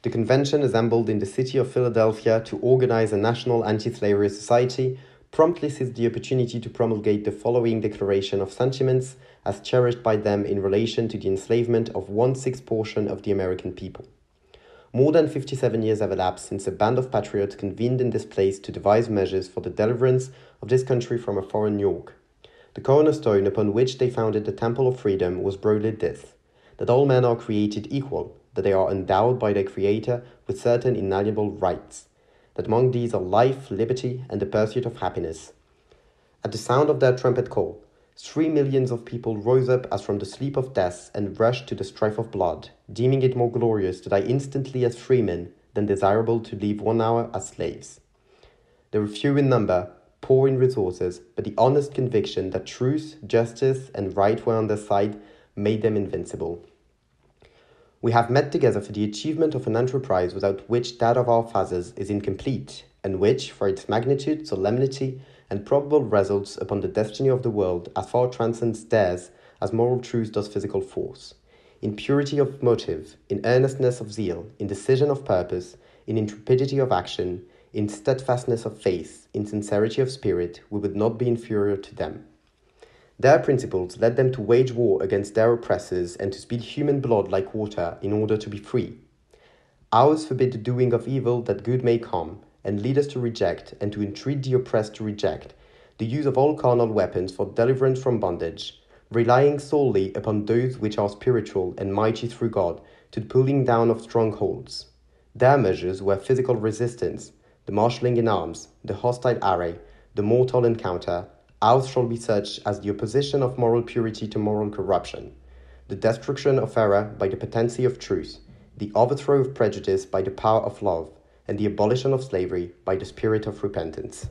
The convention assembled in the city of Philadelphia to organize a national anti-slavery society promptly seized the opportunity to promulgate the following declaration of sentiments as cherished by them in relation to the enslavement of 1/6 portion of the American people. More than 57 years have elapsed since a band of patriots convened in this place to devise measures for the deliverance of this country from a foreign yoke. The cornerstone upon which they founded the Temple of Freedom was broadly this: that all men are created equal, that they are endowed by their Creator with certain inalienable rights, that among these are life, liberty, and the pursuit of happiness. At the sound of their trumpet call, 3 millions of people rose up as from the sleep of death and rushed to the strife of blood, deeming it more glorious to die instantly as freemen than desirable to live 1 hour as slaves. They were few in number, poor in resources, but the honest conviction that truth, justice, and right were on their side made them invincible. We have met together for the achievement of an enterprise without which that of our fathers is incomplete, and which, for its magnitude, solemnity, and probable results upon the destiny of the world, as far transcends theirs as moral truth does physical force. In purity of motive, in earnestness of zeal, in decision of purpose, in intrepidity of action, in steadfastness of faith, in sincerity of spirit, we would not be inferior to them. Their principles led them to wage war against their oppressors and to spill human blood like water in order to be free. Ours forbid the doing of evil that good may come, and lead us to reject, and to entreat the oppressed to reject, the use of all carnal weapons for deliverance from bondage, relying solely upon those which are spiritual and mighty through God, to the pulling down of strongholds. Their measures were physical resistance, the marshalling in arms, the hostile array, the mortal encounter. Ours shall be such as the opposition of moral purity to moral corruption, the destruction of error by the potency of truth, the overthrow of prejudice by the power of love, and the abolition of slavery by the spirit of repentance.